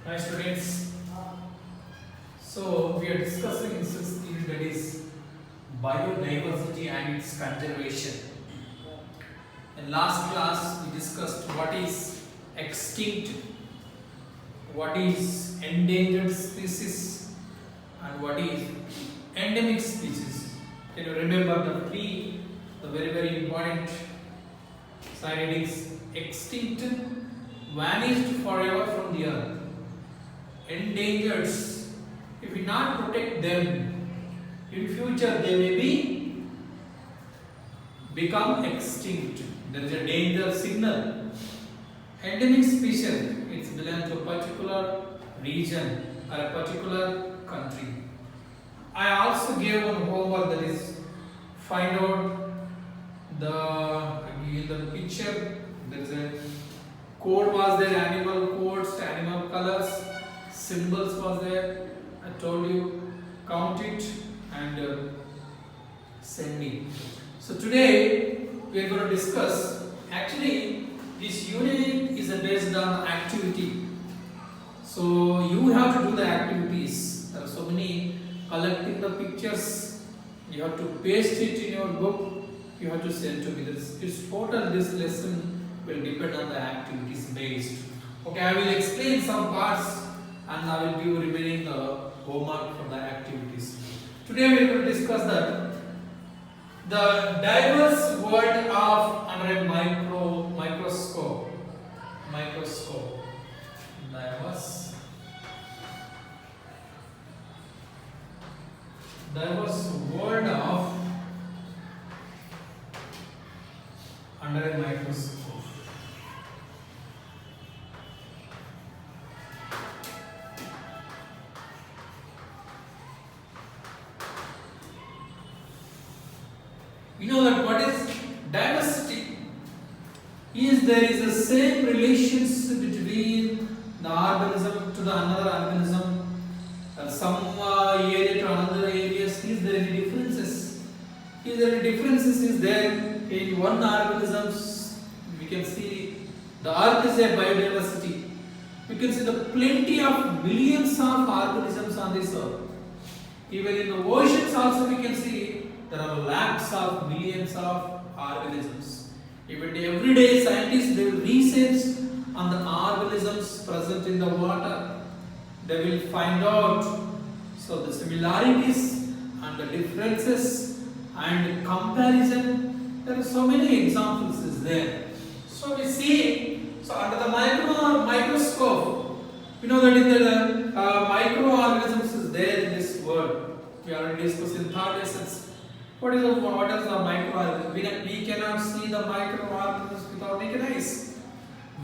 Hi students. So we are discussing in sixth unit, that is biodiversity and its conservation. In last class we discussed what is extinct, what is endangered species and what is endemic species. Can you remember the very important slide headings? Extinct, vanished forever from the earth. Endangered, if we not protect them, in future they may be become extinct. There is a danger signal. Endemic species, it's belong to a particular region or a particular country. I also gave one homework, that is find out in the picture there is a code was there, animal codes, animal colors, symbols was there. I told you count it and send me. So today we are going to discuss, actually this unit is based on activity. So you have to do the activities. There are so many, collecting the pictures, you have to paste it in your book, you have to send to me. This total, this lesson will depend on the activities based. Okay, I will explain some parts and I will give remaining homework for the activities. Today we are going to discuss the diverse world of under a microscope. Diverse world of under a microscope. You know that what is diversity? There is the same relations between the organism to the another organism, some area to another areas. Is there any differences? Is there any differences? Is there in one organisms? We can see the earth is a biodiversity. We can see the plenty of millions of organisms on this earth. Even in the oceans also we can see there are lakhs of millions of organisms. Even every day scientists they will research on the organisms present in the water. They will find out so the similarities and the differences and comparison. There are so many examples is there. So we see, so under the microscope, you know that in the microorganisms is there in this world. We already discussed in third lessons. What is the microorganism? We cannot see the microorganisms with our naked eyes.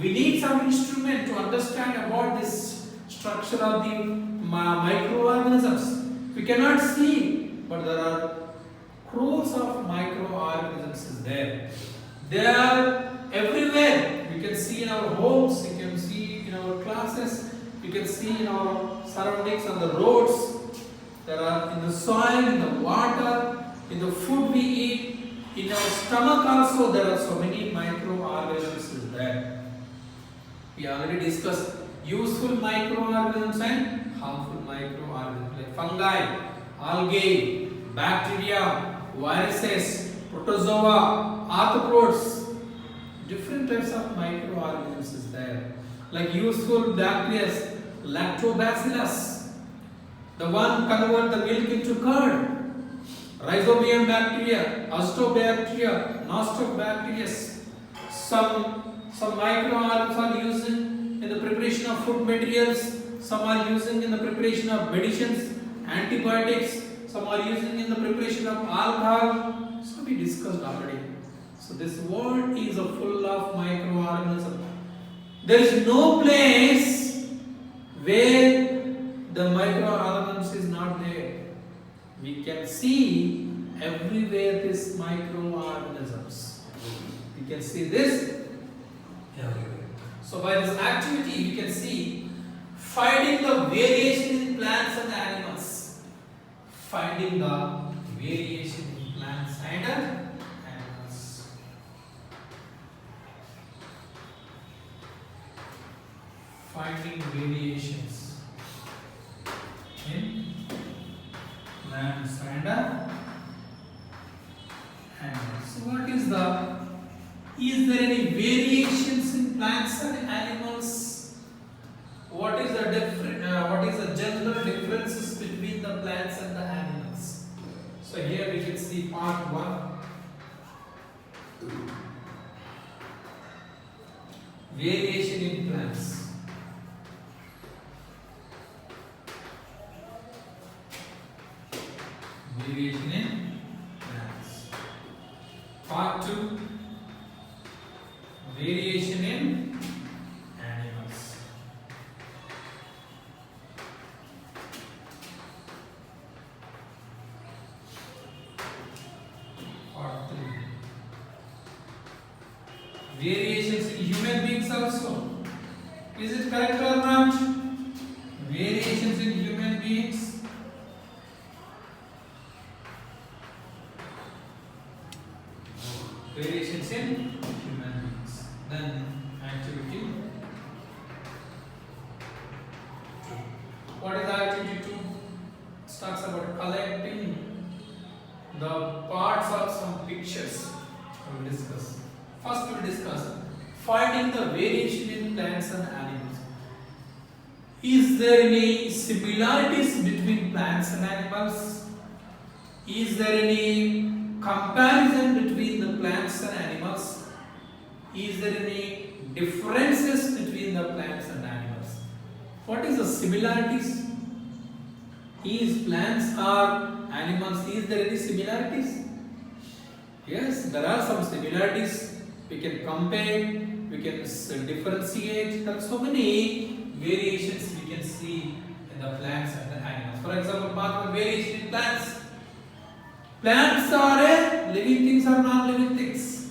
We need some instrument to understand about this structure of the microorganisms. We cannot see, but there are crores of microorganisms there. They are everywhere. We can see in our homes, we can see in our classes, we can see in our surroundings, on the roads. There are in the soil, in the water, in the food we eat, in our stomach also there are so many microorganisms there. We already discussed useful microorganisms and harmful microorganisms like fungi, algae, bacteria, viruses, protozoa, arthropods. Different types of microorganisms is there. Like useful bacteria, lactobacillus, the one convert the milk into curd. Rhizobium bacteria, Azotobacteria, Nostobacteria. Some microorganisms are used in the preparation of food materials. Some are using in the preparation of medicines, antibiotics. Some are using in the preparation of alcohol. So we discussed already. So this world is full of microorganisms. There is no place where the microorganisms is not there. We can see everywhere these microorganisms. We can see this everywhere. So by this activity we can see finding the variation in plants and animals. Finding the variation in plants and animals. Finding variations. Is there any variations in plants and animals? What is the general differences between the plants and the animals? So here we can see part 1. Variation in plants. Variation in plants. Part 2. Variation in animals. Part 3. Variations in human beings also. Is it correct or not? Variations in human beings. Variations in human beings. Then activity 2. What is activity 2? It talks about collecting the parts of some pictures. We will discuss. First we will discuss finding the variation in plants and animals. Is there any similarities between plants and animals? Is there any comparison between the plants and animals? Is there any differences between the plants and animals? What is the similarities? Is plants or animals, is there any similarities? Yes, there are some similarities. We can compare, we can differentiate. There are so many variations we can see in the plants and the animals. For example, part 1, variation in plants. Plants are a living things or non-living things?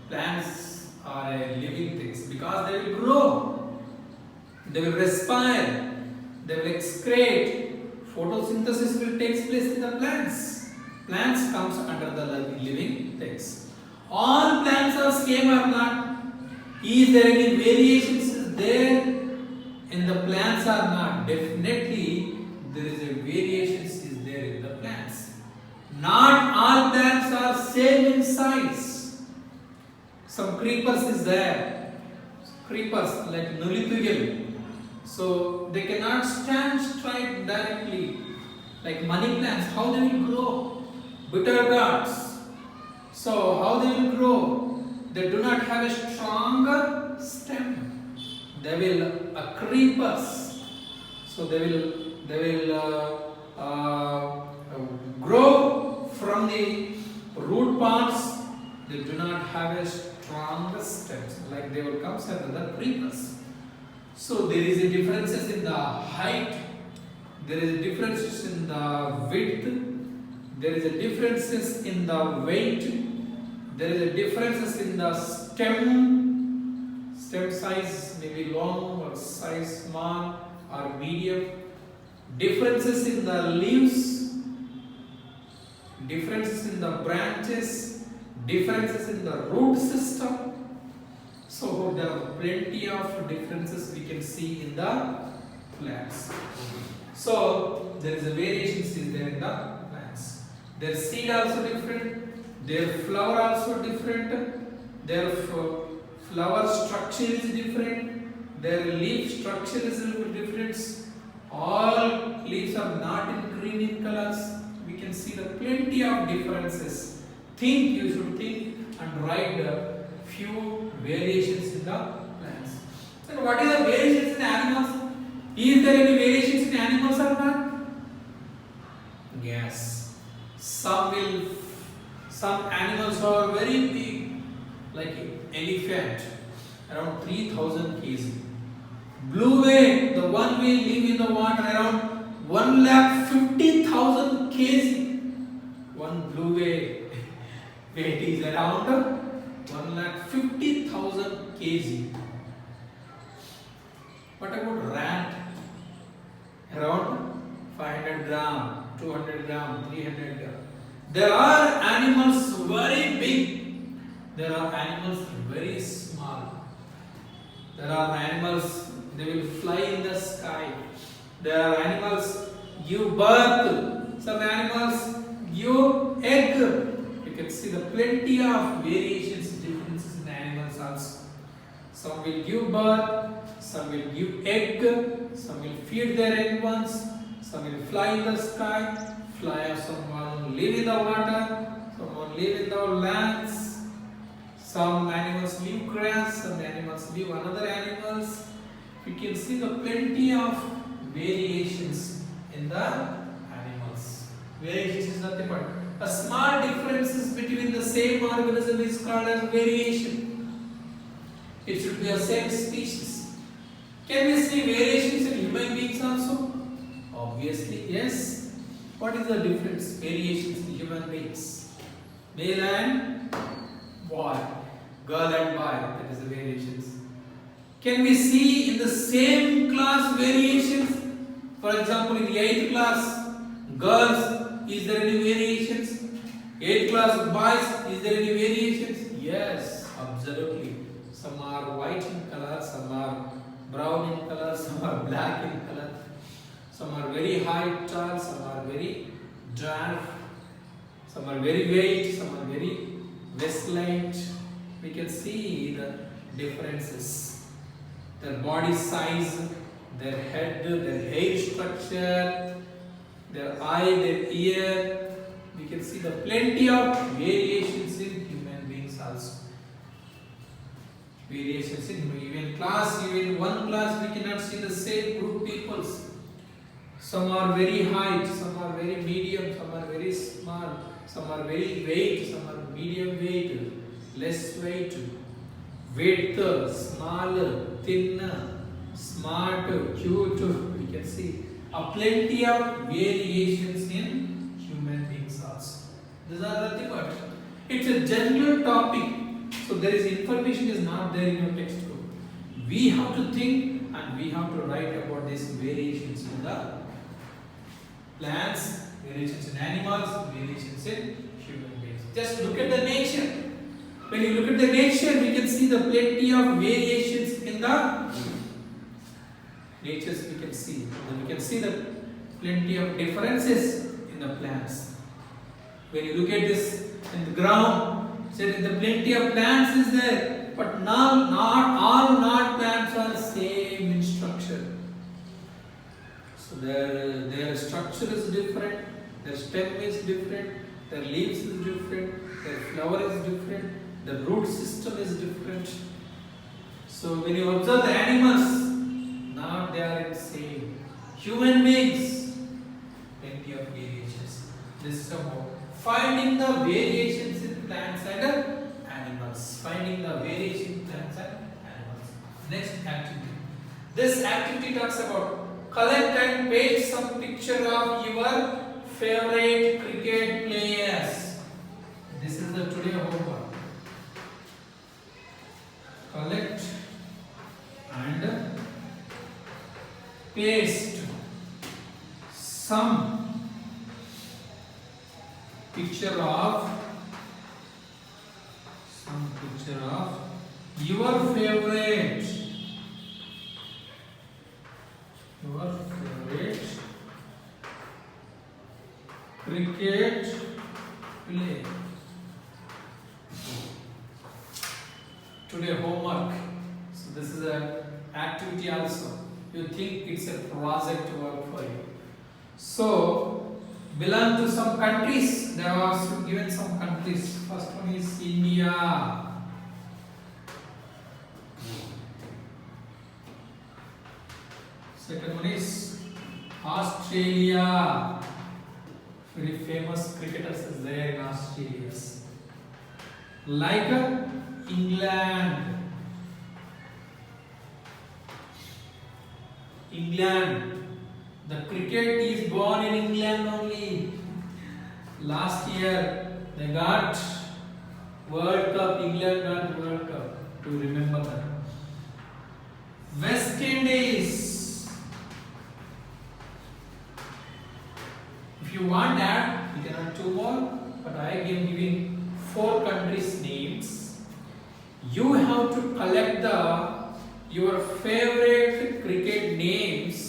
Plants are a living things because they will grow, they will respire, they will excrete. Photosynthesis will take place in the plants. Plants comes under the living things. All plants are same or not? Is there any variations there in the plants or not? Definitely there is a variations is there in the plants. Not all plants are same in size. Some creepers is there. Creepers like nullifigal. So they cannot stand straight directly. Like money plants, how they will grow? Bitter gourds. So how they will grow? They do not have a stronger stem. They will creepers. So they will grow from the root parts. They do not have a stronger stems. Like they will come as the creepers. So there is a differences in the height. There is a differences in the width. There is a differences in the weight. There is a differences in the stem size, maybe long or size small or medium. Differences in the leaves, differences in the branches, differences in the root system. So there are plenty of differences we can see in the plants. So there is a variations is there in the plants. Their seed also different, their flower also different, their flower structure is different, their leaf structure is a little different. All leaves are not in green in colors. We can see the plenty of differences. You should think and write the few variations in the plants. Then what is the variations in animals? Is there any variations in animals or not? Yes. Some animals are very big, like elephant, around 3000 kg. Blue whale, the one whale live in the water, around 1,50,000 kg. One blue whale weight is around 1,50,000 kg. What about rat? Around 500 gram, 200 gram, 300 gram. There are animals very big. There are animals very small. There are animals, they will fly in the sky. There are animals give birth. Some animals give egg. You can see the plenty of variations, differences in will give birth, some will give egg, some will feed their young ones, some will fly in the sky, someone live in the water, someone live in the lands. Some animals live grass, some animals live another animals. We can see the plenty of variations in the animals. Variations is nothing but a small differences between the same organism is called as variation. It should be a same species. Can we see variations in human beings also? Obviously, yes. What is the difference? Variations in human beings. Male and boy, girl and boy, that is the variations. Can we see in the same class variations? For example, in the 8th class, girls, is there any variations? 8th class boys, is there any variations? Yes, absolutely. Some are white in color, some are brown in color, some are black in color. Some are very high, tall, some are very dark, some are very weight, some are very light. We can see the differences. Their body size, their head, their hair structure, their eye, their ear. We can see the plenty of variations in human beings also. Variations in even class, even one class, we cannot see the same group peoples. Some are very high, some are very medium, some are very small, some are very weight, some are medium weight, less weight, width, smaller, thinner, smart, cute. We can see a plenty of variations in human beings also. These are nothing but it's a general topic, so there is information is not there in your textbook. We have to think and we have to write about these variations in the plants, variations in animals, variations in human beings. Just look at the nature. When you look at the nature, we can see the plenty of variations in the natures. We can see. We can see the plenty of differences in the plants. When you look at this in the ground, so the plenty of plants is there, but not all plants are same in structure. So their structure is different, their stem is different, their leaves is different, their flower is different, the root system is different. So when you observe the animals, now they are the same. Human beings, plenty of variations. This is about finding the variations in plants and animals. Finding the variation in plants and animals. Next activity. This activity talks about collect and paste some picture of your favorite cricket players. This is the today homework. Collect and paste some picture of your favorite cricket player. Today homework. So this is an activity also. You think it's a project work for you. So belong to some countries. They are also given some countries. First one is India. Second one is Australia. Very famous cricketers is there in Australia. Like England. The cricket is born in England only. Last year they got World Cup. England got World Cup. To remember that. West Indies. If you want that, you can add two more. But I am giving 4 countries names. You have to collect your favorite cricket names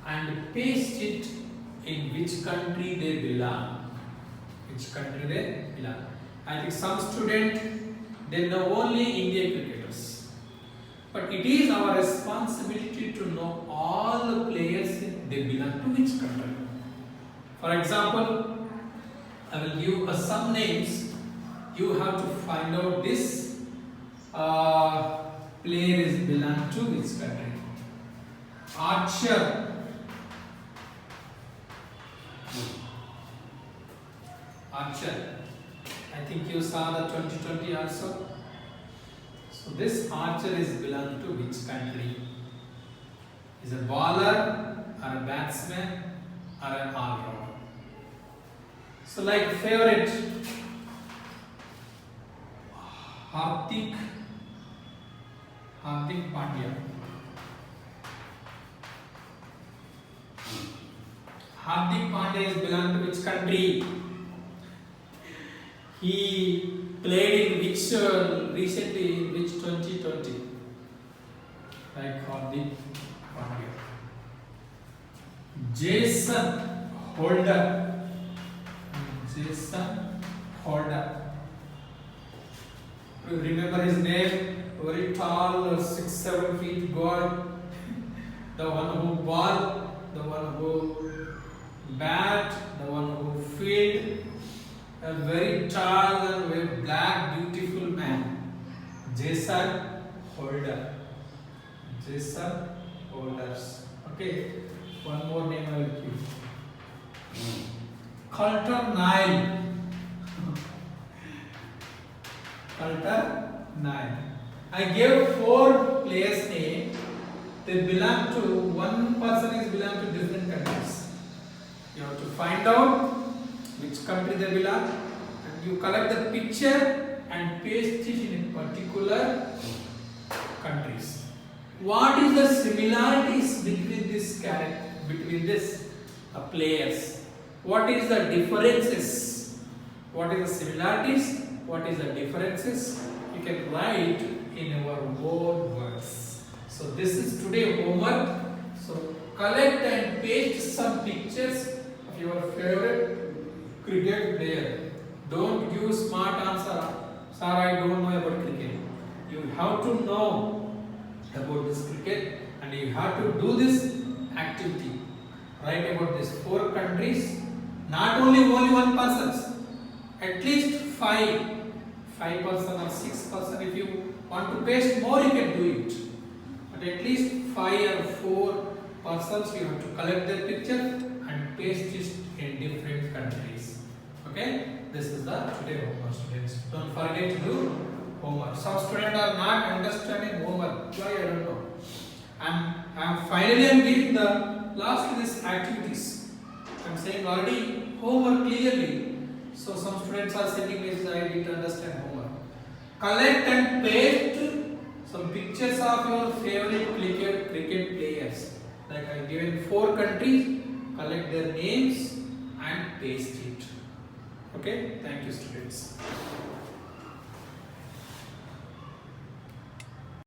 and paste it in which country they belong. I think some student they know only Indian cricketers. But it is our responsibility to know all the players they belong to which country. For example, I will give some names. You have to find out this player is belong to which country. Archer. Archer. I think you saw the 2020 also. So this Archer is belong to which country? Is a bowler or a batsman or an all-rounder? So like favorite, Hardik Pandya. Hardik Pandya is belong to which country? He played in which recently in which 2020? Like Hardik Pandya. Jason Holder. Jason Holder. You remember his name? Very tall, 6-7 feet god. The one who ball, the one who bat, the one who field. A very tall and very black, beautiful man. Jason Holder. Jason Holders. Okay. One more name I will give. Coulter Nile. Coulter Nile. I gave 4 players' name. They belong to, one person is belong to different countries. You have to find out which country they belong, and you collect the picture and paste it in particular countries. What is the similarities between this character, between this players? What is the differences? What is the similarities? What is the differences? You can write in your own words. So this is today homework. So collect and paste some pictures of your favorite cricket player. Don't give smart answer. Sir, I don't know about cricket. You have to know about this cricket and you have to do this activity. Write about these 4 countries. Not only one person. At least 5 person or 6 person. If you want to paste more, you can do it. But at least 5 or 4 persons you have to collect their picture and paste it in different countries. Okay? This is the today homework, students. Don't forget to do homework. Some students are not understanding homework. Why? I don't know. I'm finally giving the last to these activities. I'm saying already homework clearly. So some students are sending me, I didn't understand homework. Collect and paste some pictures of your favorite cricket players. Like I given 4 countries, collect their names and paste it. Okay, thank you students.